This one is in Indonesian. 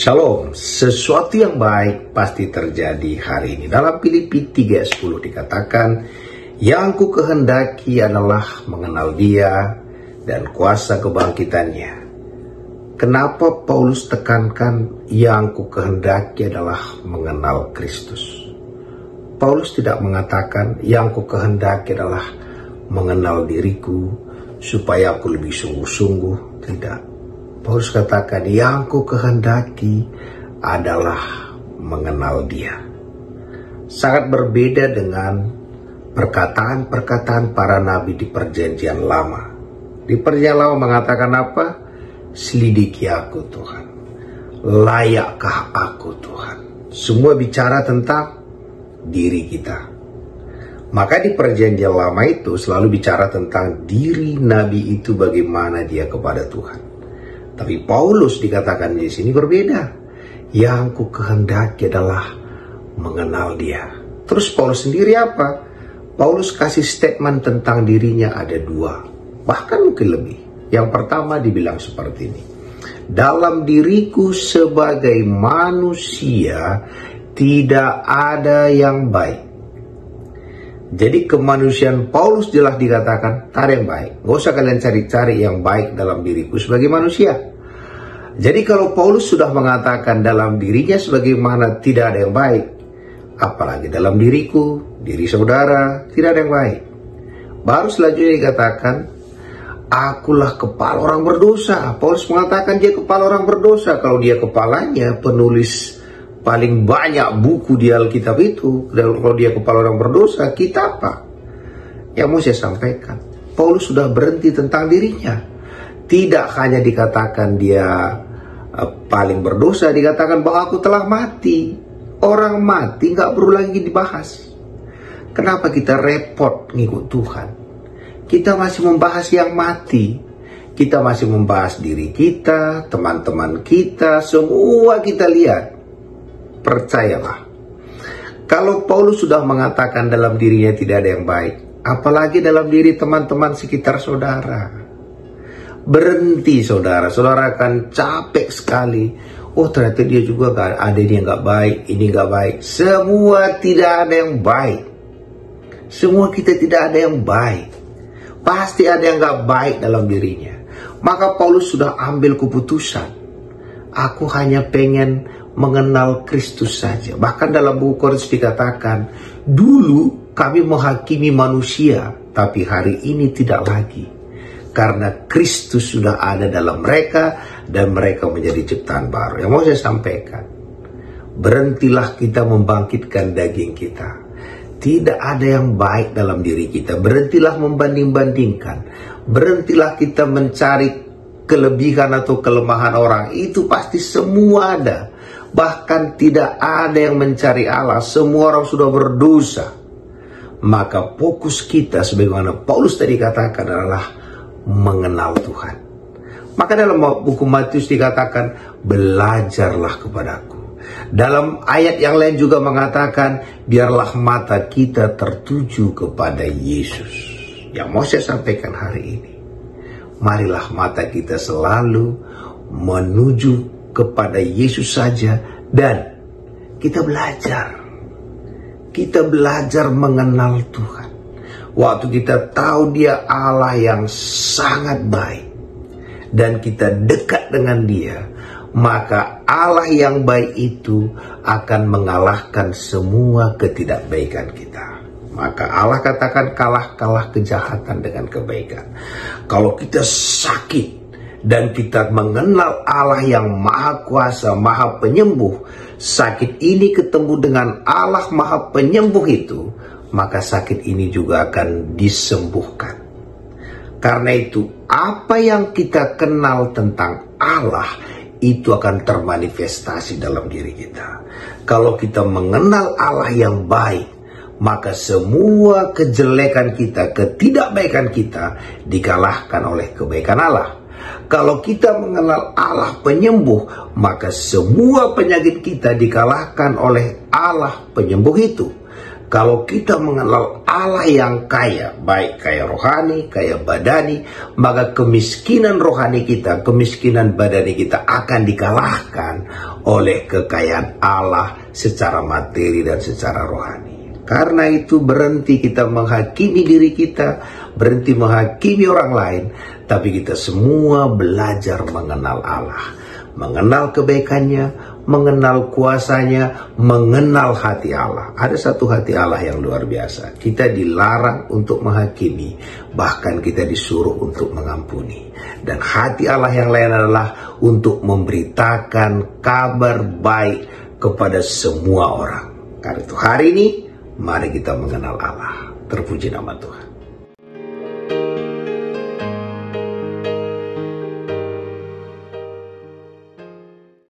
Shalom, sesuatu yang baik pasti terjadi hari ini. Dalam Filipi 3:10 dikatakan, yang ku kehendaki adalah mengenal Dia dan kuasa kebangkitannya. Kenapa Paulus tekankan yang ku kehendaki adalah mengenal Kristus? Paulus tidak mengatakan yang ku kehendaki adalah mengenal diriku supaya aku lebih sungguh-sungguh. Tidak. Paulus katakan yang ku kehendaki adalah mengenal Dia. Sangat berbeda dengan perkataan-perkataan para nabi di perjanjian lama. Di perjanjian lama mengatakan apa? Selidiki aku Tuhan. Layakkah aku Tuhan? Semua bicara tentang diri kita. Maka di perjanjian lama itu selalu bicara tentang diri nabi itu, bagaimana dia kepada Tuhan. Tapi Paulus dikatakan di sini berbeda. Yang ku kehendaki adalah mengenal Dia. Terus Paulus sendiri apa? Paulus kasih statement tentang dirinya ada dua, bahkan mungkin lebih. Yang pertama dibilang seperti ini. Dalam diriku sebagai manusia tidak ada yang baik. Jadi kemanusiaan Paulus jelas dikatakan tak ada yang baik. Gak usah kalian cari-cari yang baik dalam diriku sebagai manusia. Jadi kalau Paulus sudah mengatakan dalam dirinya sebagaimana tidak ada yang baik, apalagi dalam diriku, diri saudara, tidak ada yang baik. Baru selanjutnya dikatakan, akulah kepala orang berdosa. Paulus mengatakan dia kepala orang berdosa. Kalau dia kepalanya penulis paling banyak buku di Alkitab itu, dan kalau dia kepala orang berdosa, kita apa? Yang mau saya sampaikan, Paulus sudah berhenti tentang dirinya. Tidak hanya dikatakan dia paling berdosa, dikatakan bahwa aku telah mati. Orang mati nggak perlu lagi dibahas. Kenapa kita repot ngikut Tuhan? Kita masih membahas yang mati. Kita masih membahas diri kita, teman-teman kita, semua kita lihat. Percayalah, kalau Paulus sudah mengatakan dalam dirinya tidak ada yang baik, apalagi dalam diri teman-teman sekitar saudara. Berhenti saudara akan capek sekali. Oh ternyata dia juga ada ini yang gak baik, ini gak baik. Semua tidak ada yang baik. Semua kita tidak ada yang baik. Pasti ada yang gak baik dalam dirinya. Maka Paulus sudah ambil keputusan. Aku hanya pengen mengenal Kristus saja. Bahkan dalam buku Korintus dikatakan, dulu kami menghakimi manusia, tapi hari ini tidak lagi. Karena Kristus sudah ada dalam mereka dan mereka menjadi ciptaan baru. Yang mau saya sampaikan, berhentilah kita membangkitkan daging kita. Tidak ada yang baik dalam diri kita. Berhentilah membanding-bandingkan. Berhentilah kita mencari kelebihan atau kelemahan orang. Itu pasti semua ada. Bahkan tidak ada yang mencari Allah. Semua orang sudah berdosa. Maka fokus kita sebagaimana Paulus tadi katakan adalah mengenal Tuhan. Maka dalam buku Matius dikatakan, belajarlah kepadaku. Dalam ayat yang lain juga mengatakan, biarlah mata kita tertuju kepada Yesus. Yang mau saya sampaikan hari ini, marilah mata kita selalu menuju kepada Yesus saja, dan kita belajar. Kita belajar mengenal Tuhan. Waktu kita tahu Dia Allah yang sangat baik dan kita dekat dengan Dia, maka Allah yang baik itu akan mengalahkan semua ketidakbaikan kita. Maka Allah katakan kalah kejahatan dengan kebaikan. Kalau kita sakit dan kita mengenal Allah yang maha kuasa, maha penyembuh, sakit ini ketemu dengan Allah maha penyembuh itu, maka sakit ini juga akan disembuhkan. Karena itu, apa yang kita kenal tentang Allah itu akan termanifestasi dalam diri kita. Kalau kita mengenal Allah yang baik, maka semua kejelekan kita, ketidakbaikan kita dikalahkan oleh kebaikan Allah. Kalau kita mengenal Allah penyembuh, maka semua penyakit kita dikalahkan oleh Allah penyembuh itu. Kalau kita mengenal Allah yang kaya, baik kaya rohani, kaya badani, maka kemiskinan rohani kita, kemiskinan badani kita akan dikalahkan oleh kekayaan Allah secara materi dan secara rohani. Karena itu berhenti kita menghakimi diri kita, berhenti menghakimi orang lain, tapi kita semua belajar mengenal Allah, mengenal kebaikannya, mengenal kuasanya, mengenal hati Allah. Ada satu hati Allah yang luar biasa. Kita dilarang untuk menghakimi, bahkan kita disuruh untuk mengampuni. Dan hati Allah yang lain adalah untuk memberitakan kabar baik kepada semua orang. Karena itu hari ini, mari kita mengenal Allah. Terpuji nama Tuhan.